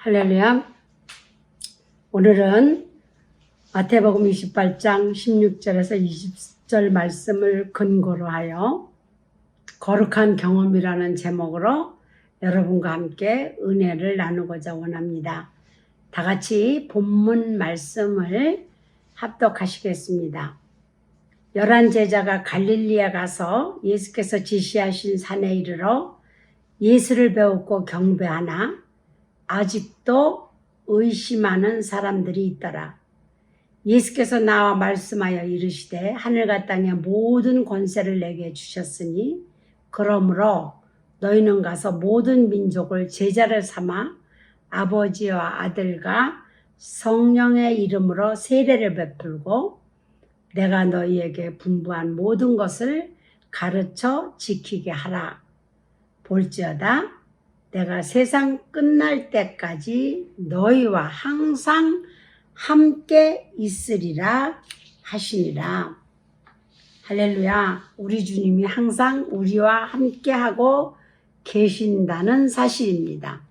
할렐루야. 오늘은 마태복음 28장 16절에서 20절 말씀을 근거로 하여 거룩한 경험이라는 제목으로 여러분과 함께 은혜를 나누고자 원합니다. 다 같이 본문 말씀을 합독하시겠습니다. 11 제자가 갈릴리에 가서 예수께서 지시하신 산에 이르러 예수를 배우고 경배하나 아직도 의심하는 사람들이 있더라. 예수께서 나와 말씀하여 이르시되 하늘과 땅의 모든 권세를 내게 주셨으니 그러므로 너희는 가서 모든 민족을 제자를 삼아 아버지와 아들과 성령의 이름으로 세례를 베풀고 내가 너희에게 분부한 모든 것을 가르쳐 지키게 하라. 볼지어다 내가 세상 끝날 때까지 너희와 항상 함께 있으리라 하시니라. 할렐루야. 우리 주님이 항상 우리와 함께하고 계신다는 사실입니다.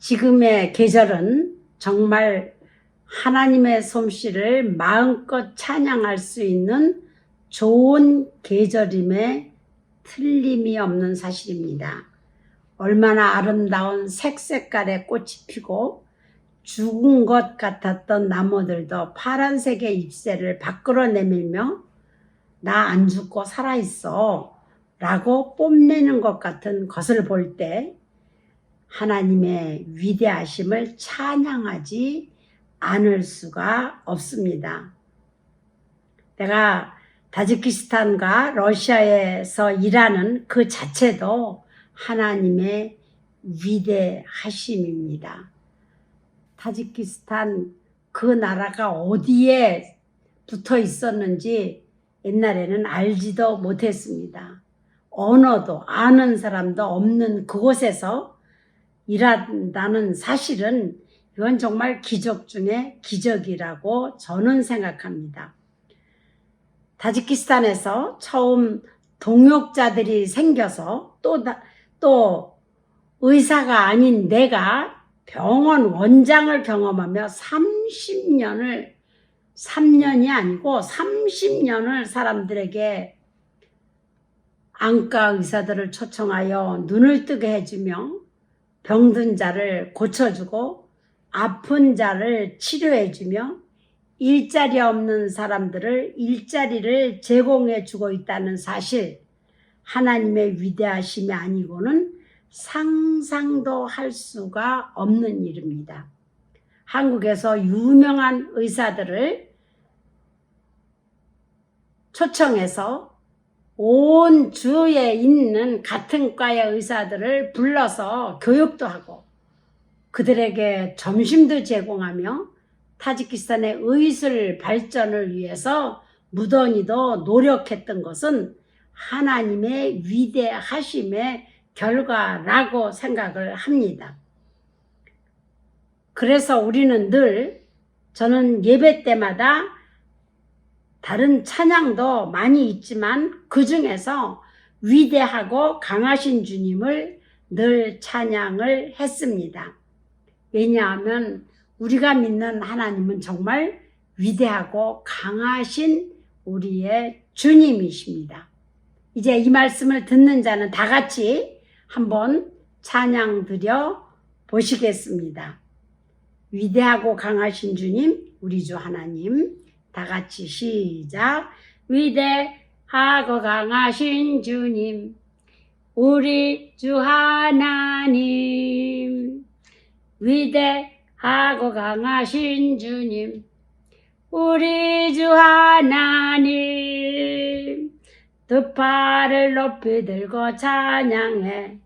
지금의 계절은 정말 하나님의 솜씨를 마음껏 찬양할 수 있는 좋은 계절임에 틀림이 없는 사실입니다. 얼마나 아름다운 색색깔의 꽃이 피고 죽은 것 같았던 나무들도 파란색의 잎새를 밖으로 내밀며 나 안 죽고 살아있어 라고 뽐내는 것 같은 것을 볼 때 하나님의 위대하심을 찬양하지 않을 수가 없습니다. 내가 타지키스탄과 러시아에서 일하는 그 자체도 하나님의 위대하심입니다. 타지키스탄 그 나라가 어디에 붙어 있었는지 옛날에는 알지도 못했습니다. 언어도 아는 사람도 없는 그곳에서 일한다는 사실은 이건 정말 기적 중에 기적이라고 저는 생각합니다. 타지키스탄에서 처음 동역자들이 생겨서 또 의사가 아닌 내가 병원 원장을 경험하며 3년이 아니고 30년을 사람들에게 안과 의사들을 초청하여 눈을 뜨게 해주며 병든 자를 고쳐주고 아픈 자를 치료해주며 일자리 없는 사람들을 일자리를 제공해 주고 있다는 사실, 하나님의 위대하심이 아니고는 상상도 할 수가 없는 일입니다. 한국에서 유명한 의사들을 초청해서 온 주에 있는 같은 과의 의사들을 불러서 교육도 하고 그들에게 점심도 제공하며 타지키스탄의 의술 발전을 위해서 무던히도 노력했던 것은 하나님의 위대하심의 결과라고 생각을 합니다. 그래서 우리는 늘, 저는 예배 때마다 다른 찬양도 많이 있지만 그 중에서 위대하고 강하신 주님을 늘 찬양을 했습니다. 왜냐하면 우리가 믿는 하나님은 정말 위대하고 강하신 우리의 주님이십니다. 이제 이 말씀을 듣는 자는 다 같이 한번 찬양 드려 보시겠습니다. 위대하고 강하신 주님, 우리 주 하나님, 다 같이 시작. 위대하고 강하신 주님, 우리 주 하나님. 위대하고 강하신 주님, 우리 주 하나님. 두 팔을 높이 들고 찬양해,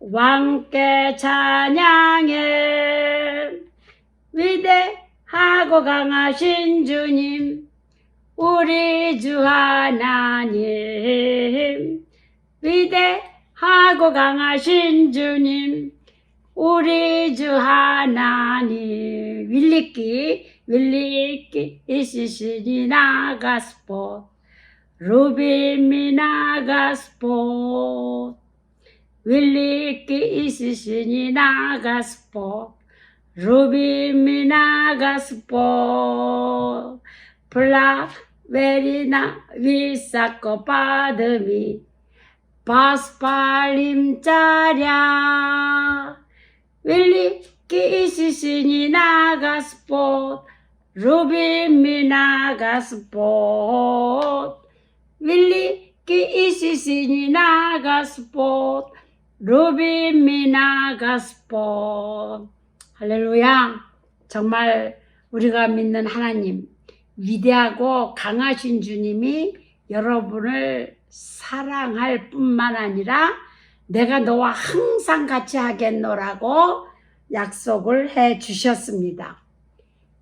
왕께 찬양해. 위대하고 강하신 주님, 우리 주 하나님. 위대하고 강하신 주님, 우리 주 하나님. 윌리끼 이시시니나 가스포 루비미나 가스포 윌리끼 이시시니나 가스포 루비미나 가스포 플라베리나 위사코 바드미 바스팔림 짜랴 윌리끼 이시시니나 가스포 루비미나 가스포 윌리끼 이시시니나 가스포 루비미나 가스포. 할렐루야. 정말 우리가 믿는 하나님, 위대하고 강하신 주님이 여러분을 사랑할 뿐만 아니라 내가 너와 항상 같이 하겠노라고 약속을 해 주셨습니다.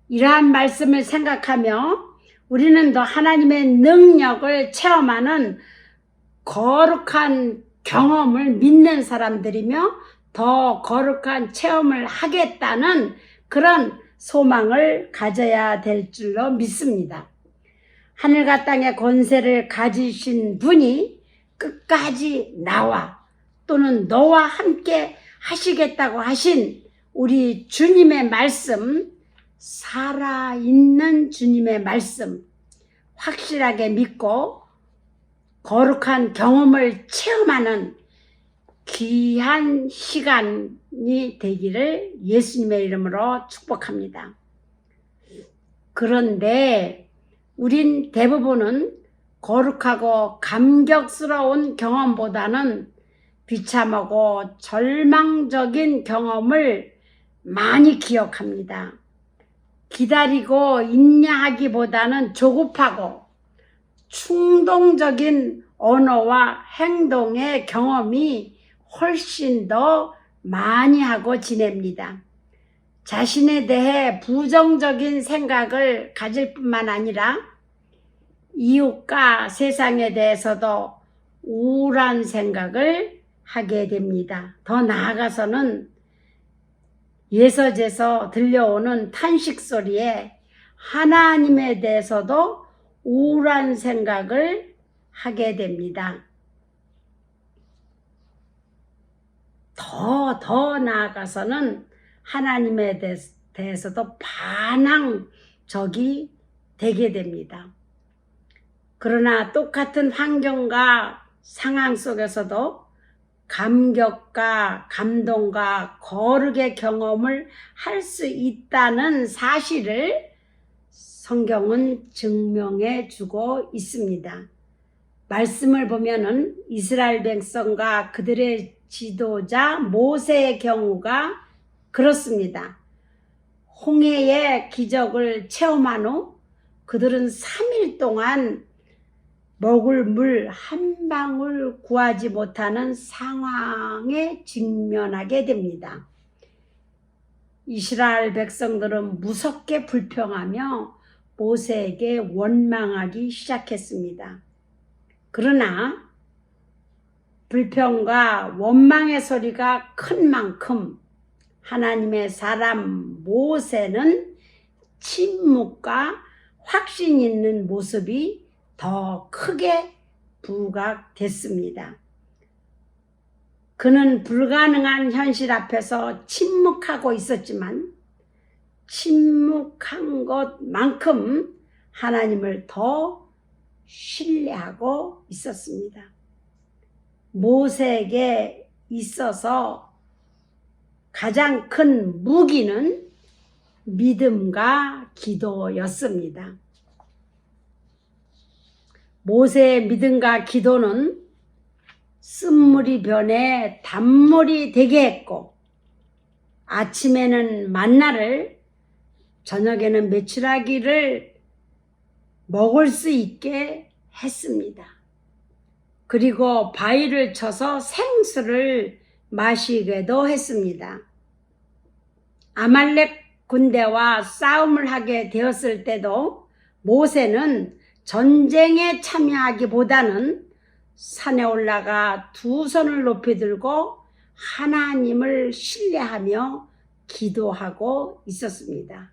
이러한 말씀을 생각하며 우리는 더 하나님의 능력을 체험하는 거룩한 경험을 믿는 사람들이며 더 거룩한 체험을 하겠다는 그런 소망을 가져야 될 줄로 믿습니다. 하늘과 땅의 권세를 가지신 분이 끝까지 나와 또는 너와 함께 하시겠다고 하신 우리 주님의 말씀, 살아있는 주님의 말씀 확실하게 믿고 거룩한 경험을 체험하는 귀한 시간이 되기를 예수님의 이름으로 축복합니다. 그런데 우린 대부분은 거룩하고 감격스러운 경험보다는 비참하고 절망적인 경험을 많이 기억합니다. 기다리고 인내하기보다는 조급하고 충동적인 언어와 행동의 경험이 훨씬 더 많이 하고 지냅니다. 자신에 대해 부정적인 생각을 가질 뿐만 아니라 이웃과 세상에 대해서도 우울한 생각을 하게 됩니다. 더 나아가서는 예서제서 들려오는 탄식 소리에 하나님에 대해서도 우울한 생각을 하게 됩니다. 더 나아가서는 하나님에 대해서도 반항적이 되게 됩니다. 그러나 똑같은 환경과 상황 속에서도 감격과 감동과 거룩의 경험을 할 수 있다는 사실을 성경은 증명해 주고 있습니다. 말씀을 보면은 이스라엘 백성과 그들의 지도자 모세의 경우가 그렇습니다. 홍해의 기적을 체험한 후 그들은 3일 동안 먹을 물 한 방울 구하지 못하는 상황에 직면하게 됩니다. 이스라엘 백성들은 무섭게 불평하며 모세에게 원망하기 시작했습니다. 그러나 불평과 원망의 소리가 큰 만큼 하나님의 사람 모세는 침묵과 확신 있는 모습이 더 크게 부각됐습니다. 그는 불가능한 현실 앞에서 침묵하고 있었지만 침묵한 것만큼 하나님을 더 신뢰하고 있었습니다. 모세에게 있어서 가장 큰 무기는 믿음과 기도였습니다. 모세의 믿음과 기도는 쓴물이 변해 단물이 되게 했고 아침에는 만나를 저녁에는 메추라기를 먹을 수 있게 했습니다. 그리고 바위를 쳐서 생수를 마시게도 했습니다. 아말렉 군대와 싸움을 하게 되었을 때도 모세는 전쟁에 참여하기보다는 산에 올라가 두 손을 높이 들고 하나님을 신뢰하며 기도하고 있었습니다.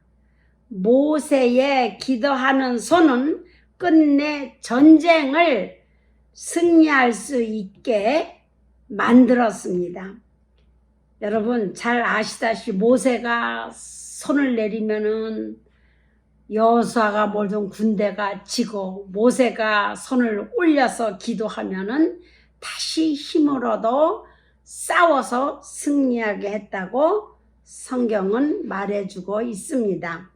모세의 기도하는 손은 끝내 전쟁을 승리할 수 있게 만들었습니다. 여러분 잘 아시다시피 모세가 손을 내리면은 여호수아가 몰던 군대가 지고 모세가 손을 올려서 기도하면은 다시 힘을 얻어 싸워서 승리하게 했다고 성경은 말해주고 있습니다.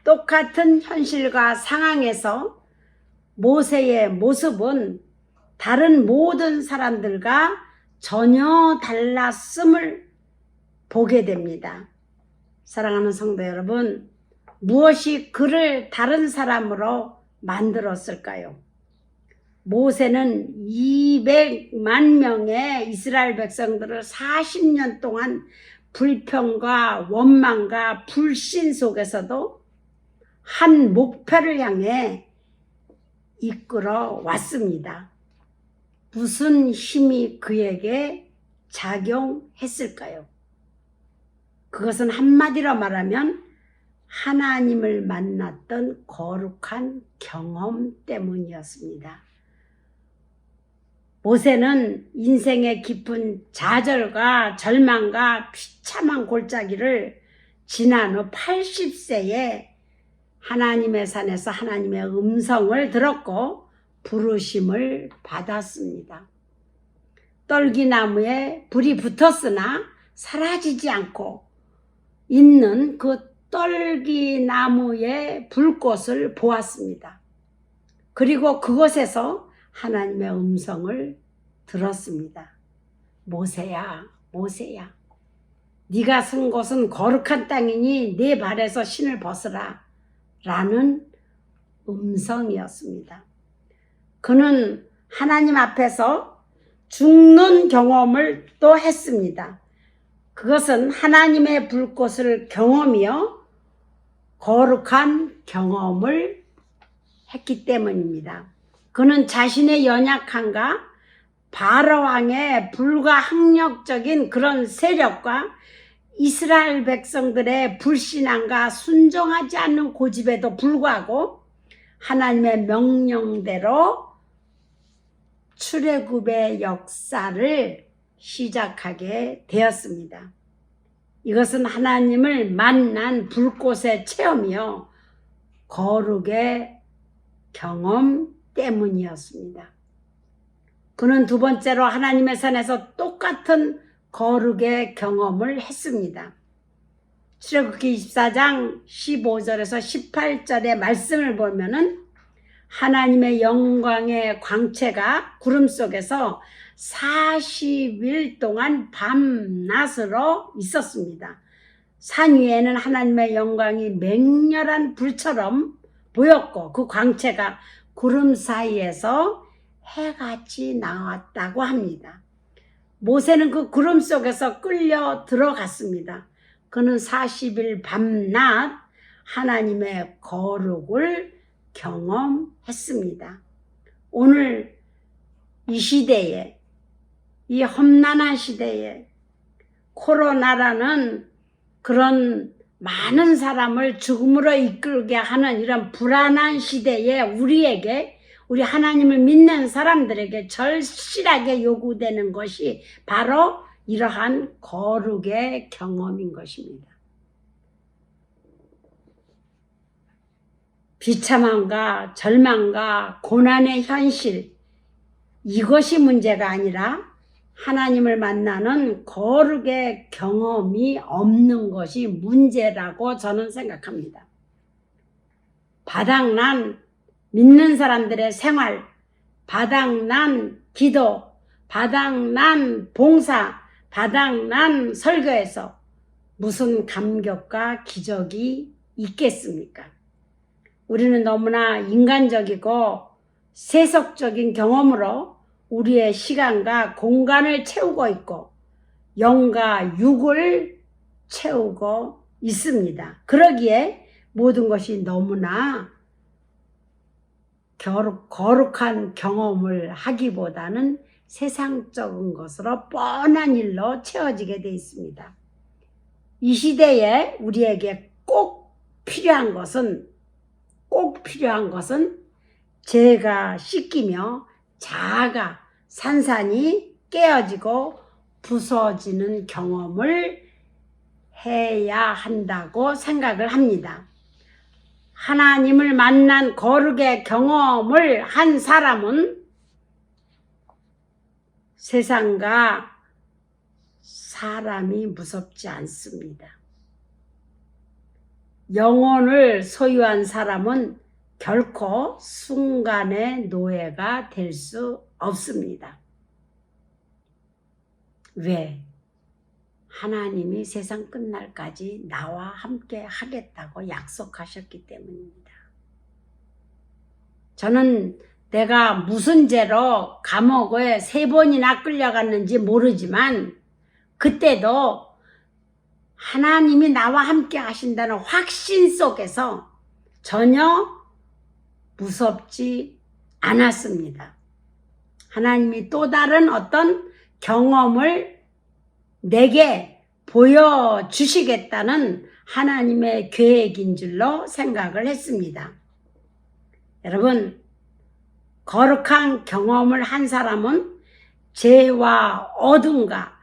똑같은 현실과 상황에서 모세의 모습은 다른 모든 사람들과 전혀 달랐음을 보게 됩니다. 사랑하는 성도 여러분, 무엇이 그를 다른 사람으로 만들었을까요? 모세는 200만 명의 이스라엘 백성들을 40년 동안 불평과 원망과 불신 속에서도 한 목표를 향해 이끌어 왔습니다. 무슨 힘이 그에게 작용했을까요? 그것은 한마디로 말하면 하나님을 만났던 거룩한 경험 때문이었습니다. 모세는 인생의 깊은 좌절과 절망과 비참한 골짜기를 지난 후 80세에 하나님의 산에서 하나님의 음성을 들었고 부르심을 받았습니다. 떨기나무에 불이 붙었으나 사라지지 않고 있는 그 떨기나무의 불꽃을 보았습니다. 그리고 그곳에서 하나님의 음성을 들었습니다. 모세야, 모세야, 네가 선 곳은 거룩한 땅이니 네 발에서 신을 벗으라 라는 음성이었습니다. 그는 하나님 앞에서 죽는 경험을 또 했습니다. 그것은 하나님의 불꽃을 경험이요 거룩한 경험을 했기 때문입니다. 그는 자신의 연약함과 바로왕의 불가항력적인 그런 세력과 이스라엘 백성들의 불신앙과 순종하지 않는 고집에도 불구하고 하나님의 명령대로 출애굽의 역사를 시작하게 되었습니다. 이것은 하나님을 만난 불꽃의 체험이요 거룩의 경험 때문이었습니다. 그는 두 번째로 하나님의 산에서 똑같은 거룩의 경험을 했습니다. 출애굽기 24장 15절에서 18절의 말씀을 보면은 하나님의 영광의 광채가 구름 속에서 40일 동안 밤낮으로 있었습니다. 산 위에는 하나님의 영광이 맹렬한 불처럼 보였고 그 광채가 구름 사이에서 해같이 나왔다고 합니다. 모세는 그 구름 속에서 끌려 들어갔습니다. 그는 40일 밤낮 하나님의 거룩을 경험했습니다. 오늘 이 시대에, 이 험난한 시대에 코로나라는 그런 많은 사람을 죽음으로 이끌게 하는 이런 불안한 시대에 우리에게, 우리 하나님을 믿는 사람들에게 절실하게 요구되는 것이 바로 이러한 거룩의 경험인 것입니다. 비참함과 절망과 고난의 현실, 이것이 문제가 아니라 하나님을 만나는 거룩의 경험이 없는 것이 문제라고 저는 생각합니다. 바닥난 믿는 사람들의 생활, 바닥난 기도, 바닥난 봉사, 바닥난 설교에서 무슨 감격과 기적이 있겠습니까? 우리는 너무나 인간적이고 세속적인 경험으로 우리의 시간과 공간을 채우고 있고 영과 육을 채우고 있습니다. 그러기에 모든 것이 너무나 거룩한 경험을 하기보다는 세상적인 것으로 뻔한 일로 채워지게 되어 있습니다. 이 시대에 우리에게 꼭 필요한 것은 죄가 씻기며 자아가 산산이 깨어지고 부서지는 경험을 해야 한다고 생각을 합니다. 하나님을 만난 거룩의 경험을 한 사람은 세상과 사람이 무섭지 않습니다. 영혼을 소유한 사람은 결코 순간의 노예가 될 수 없습니다. 왜? 하나님이 세상 끝날까지 나와 함께 하겠다고 약속하셨기 때문입니다. 저는 내가 무슨 죄로 감옥에 3번이나 끌려갔는지 모르지만 그때도 하나님이 나와 함께 하신다는 확신 속에서 전혀 무섭지 않았습니다. 하나님이 또 다른 어떤 경험을 내게 보여주시겠다는 하나님의 계획인 줄로 생각을 했습니다. 여러분, 거룩한 경험을 한 사람은 죄와 어둠과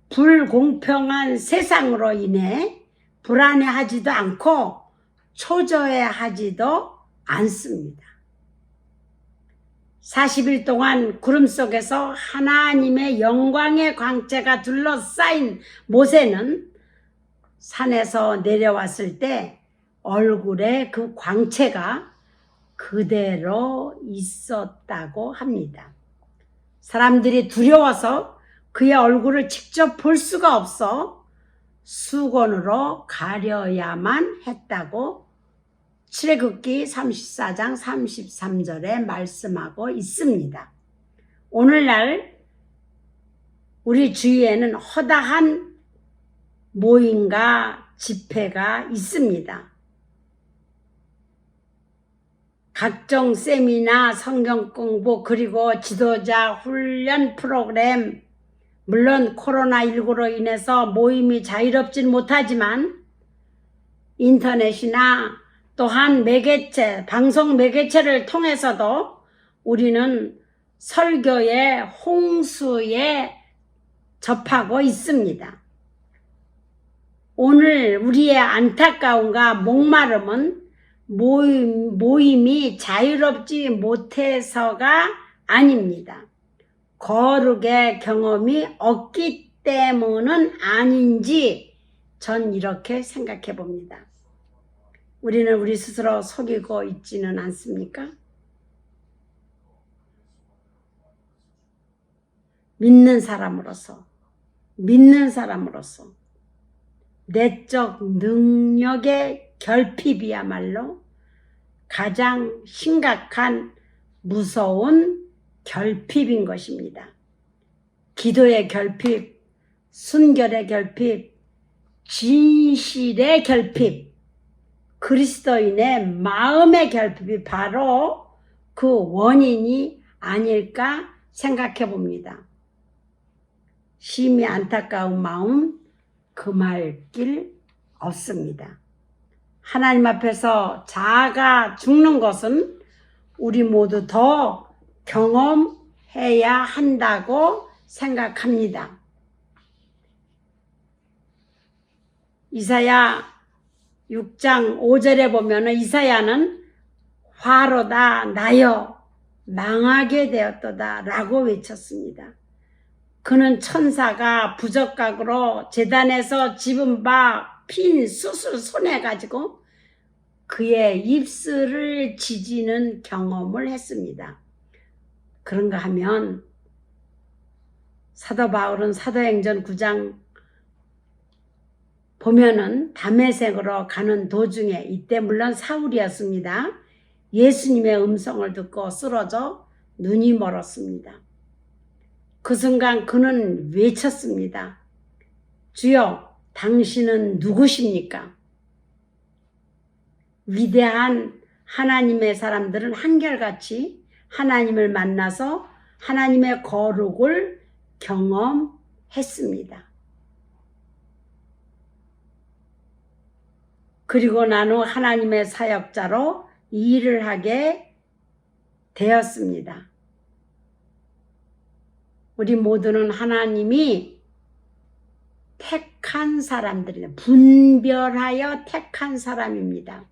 불공평한 세상으로 인해 불안해하지도 않고 초조해하지도 않습니다. 40일 동안 구름 속에서 하나님의 영광의 광채가 둘러싸인 모세는 산에서 내려왔을 때 얼굴에 그 광채가 그대로 있었다고 합니다. 사람들이 두려워서 그의 얼굴을 직접 볼 수가 없어 수건으로 가려야만 했다고 출애굽기 34장 33절에 말씀하고 있습니다. 오늘날 우리 주위에는 허다한 모임과 집회가 있습니다. 각종 세미나, 성경 공부, 그리고 지도자 훈련 프로그램, 물론 코로나19로 인해서 모임이 자유롭진 못하지만 인터넷이나 또한 매개체, 방송 매개체를 통해서도 우리는 설교의 홍수에 접하고 있습니다. 오늘 우리의 안타까움과 목마름은 모임이 자유롭지 못해서가 아닙니다. 거룩의 경험이 없기 때문은 아닌지 전 이렇게 생각해 봅니다. 우리는 우리 스스로 속이고 있지는 않습니까? 믿는 사람으로서 내적 능력의 결핍이야말로 가장 심각한 무서운 결핍인 것입니다. 기도의 결핍, 순결의 결핍, 진실의 결핍, 그리스도인의 마음의 결핍이 바로 그 원인이 아닐까 생각해 봅니다. 심히 안타까운 마음 금할 길 없습니다. 하나님 앞에서 자아가 죽는 것은 우리 모두 더 경험해야 한다고 생각합니다. 이사야 6장 5절에 보면 이사야는 화로다 나여 망하게 되었도다 라고 외쳤습니다. 그는 천사가 부적각으로 제단에서 집은 바 핀 숯을 손에 가지고 그의 입술을 지지는 경험을 했습니다. 그런가 하면 사도 바울은 사도행전 9장 보면은 다메섹으로 가는 도중에, 이때 물론 사울이었습니다. 예수님의 음성을 듣고 쓰러져 눈이 멀었습니다. 그 순간 그는 외쳤습니다. 주여, 당신은 누구십니까? 위대한 하나님의 사람들은 한결같이 하나님을 만나서 하나님의 거룩을 경험했습니다. 그리고 난 후 하나님의 사역자로 일을 하게 되었습니다. 우리 모두는 하나님이 택한 사람들이다. 분별하여 택한 사람입니다.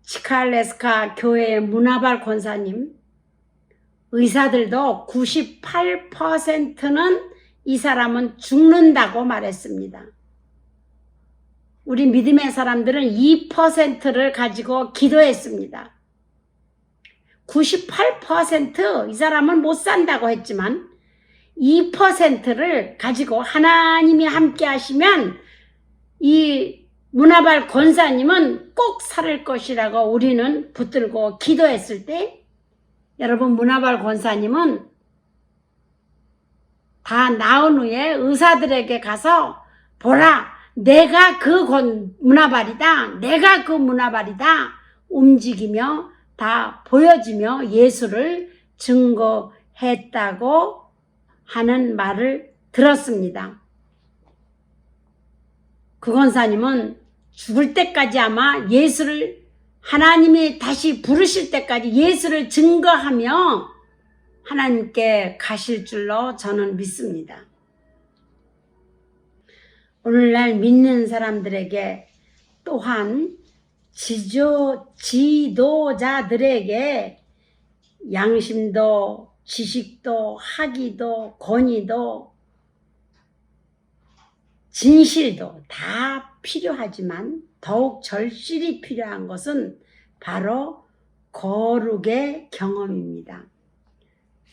치칼레스카 교회의 문하발 권사님, 의사들도 98%는 이 사람은 죽는다고 말했습니다. 우리 믿음의 사람들은 2%를 가지고 기도했습니다. 98% 이 사람은 못 산다고 했지만 2%를 가지고 하나님이 함께 하시면 이 문하발 권사님은 꼭 살 것이라고 우리는 붙들고 기도했을 때, 여러분 문하발 권사님은 다 나은 후에 의사들에게 가서 보라, 내가 그 문하발이다, 내가 그 문하발이다 움직이며 다 보여지며 예수를 증거했다고 하는 말을 들었습니다. 그 권사님은 죽을 때까지 아마 예수를, 하나님이 다시 부르실 때까지 예수를 증거하며 하나님께 가실 줄로 저는 믿습니다. 오늘날 믿는 사람들에게 또한 지도자들에게 양심도 지식도 학위도 권위도 진실도 다 필요하지만 더욱 절실히 필요한 것은 바로 거룩의 경험입니다.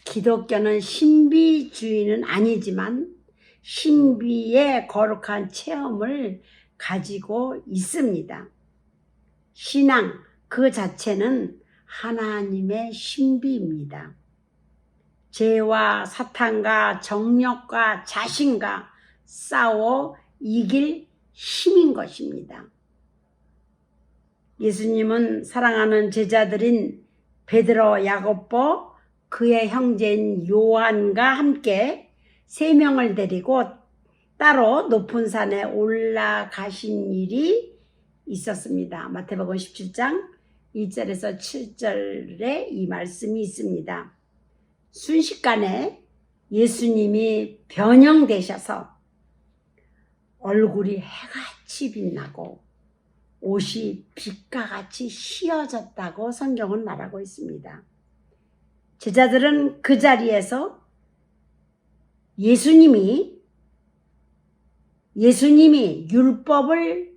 기독교는 신비주의는 아니지만 신비의 거룩한 체험을 가지고 있습니다. 신앙 그 자체는 하나님의 신비입니다. 죄와 사탄과 정욕과 자신과 싸워 이길 힘인 것입니다. 예수님은 사랑하는 제자들인 베드로, 야고보, 그의 형제인 요한과 함께 3명을 데리고 따로 높은 산에 올라가신 일이 있었습니다. 마태복음 17장 2절에서 7절에 이 말씀이 있습니다. 순식간에 예수님이 변형되셔서 얼굴이 해같이 빛나고 옷이 빛과 같이 휘어졌다고 성경은 말하고 있습니다. 제자들은 그 자리에서 예수님이 예수님이 율법을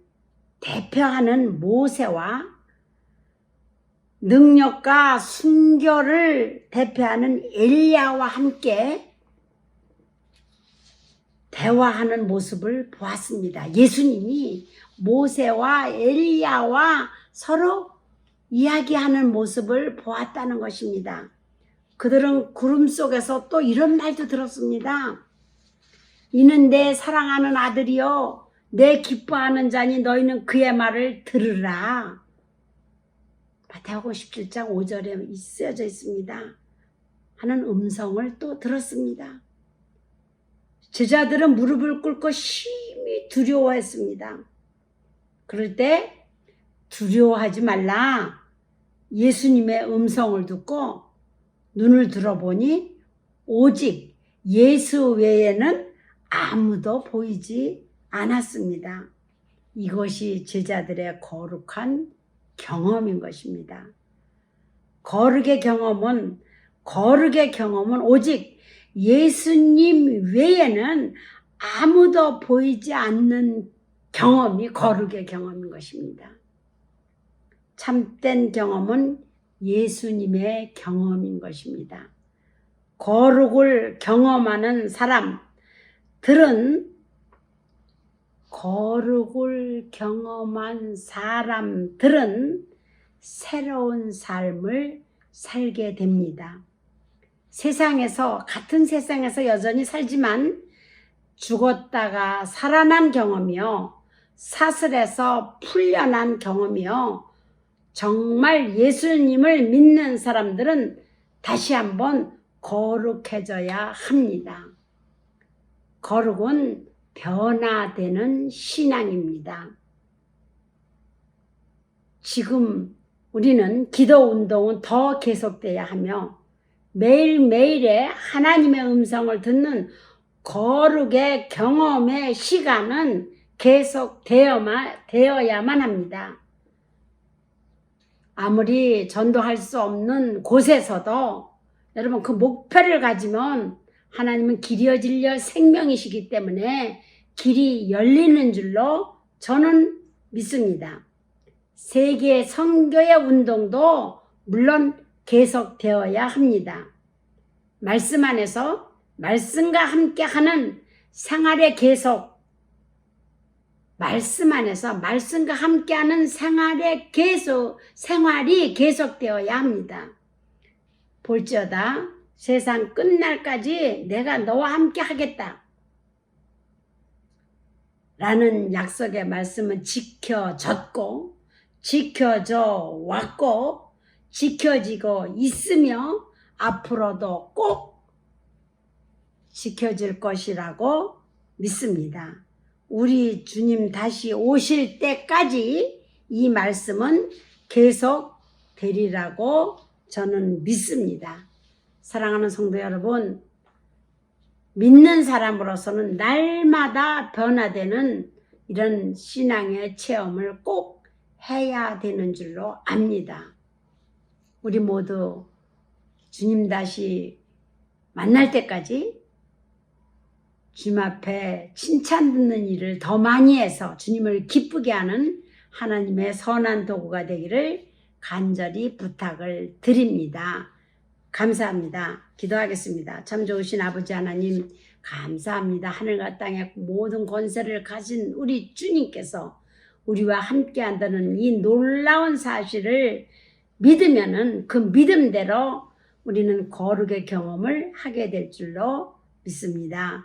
대표하는 모세와 능력과 순교를 대표하는 엘리야와 함께 대화하는 모습을 보았습니다. 예수님이 모세와 엘리야와 서로 이야기하는 모습을 보았다는 것입니다. 그들은 구름 속에서 또 이런 말도 들었습니다. 이는 내 사랑하는 아들이요 내 기뻐하는 자니 너희는 그의 말을 들으라. 마태복음 17장 5절에 쓰여져 있습니다. 하는 음성을 또 들었습니다. 제자들은 무릎을 꿇고 심히 두려워했습니다. 그럴 때 두려워하지 말라. 예수님의 음성을 듣고 눈을 들어보니 오직 예수 외에는 아무도 보이지 않았습니다. 이것이 제자들의 거룩한 경험인 것입니다. 거룩의 경험은 오직 예수님 외에는 아무도 보이지 않는 경험이 거룩의 경험인 것입니다. 참된 경험은 예수님의 경험인 것입니다. 거룩을 경험하는 사람들은 새로운 삶을 살게 됩니다. 같은 세상에서 여전히 살지만 죽었다가 살아난 경험이요, 사슬에서 풀려난 경험이요, 정말 예수님을 믿는 사람들은 다시 한번 거룩해져야 합니다. 거룩은 변화되는 신앙입니다. 지금 우리는 기도 운동은 더 계속돼야 하며 매일매일의 하나님의 음성을 듣는 거룩의 경험의 시간은 계속되어야만 합니다. 아무리 전도할 수 없는 곳에서도 여러분 그 목표를 가지면 하나님은 길이여 진리여 생명이시기 때문에 길이 열리는 줄로 저는 믿습니다. 세계 선교의 운동도 물론 계속되어야 합니다. 말씀 안에서 말씀과 함께하는 생활의 말씀과 함께하는 생활이 계속되어야 합니다. 볼지어다 세상 끝날까지 내가 너와 함께 하겠다 라는 약속의 말씀은 지켜졌고 지켜져 왔고 지켜지고 있으며 앞으로도 꼭 지켜질 것이라고 믿습니다. 우리 주님 다시 오실 때까지 이 말씀은 계속 되리라고 저는 믿습니다. 사랑하는 성도 여러분, 믿는 사람으로서는 날마다 변화되는 이런 신앙의 체험을 꼭 해야 되는 줄로 압니다. 우리 모두 주님 다시 만날 때까지 주님 앞에 칭찬 듣는 일을 더 많이 해서 주님을 기쁘게 하는 하나님의 선한 도구가 되기를 간절히 부탁을 드립니다. 감사합니다. 기도하겠습니다. 참 좋으신 아버지 하나님 감사합니다. 하늘과 땅의 모든 권세를 가진 우리 주님께서 우리와 함께 한다는 이 놀라운 사실을 믿으면은 그 믿음대로 우리는 거룩의 경험을 하게 될 줄로 믿습니다.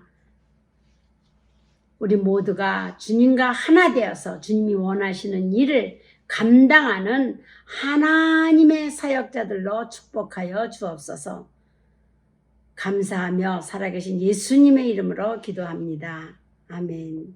우리 모두가 주님과 하나 되어서 주님이 원하시는 일을 감당하는 하나님의 사역자들로 축복하여 주옵소서. 감사하며 살아계신 예수님의 이름으로 기도합니다. 아멘.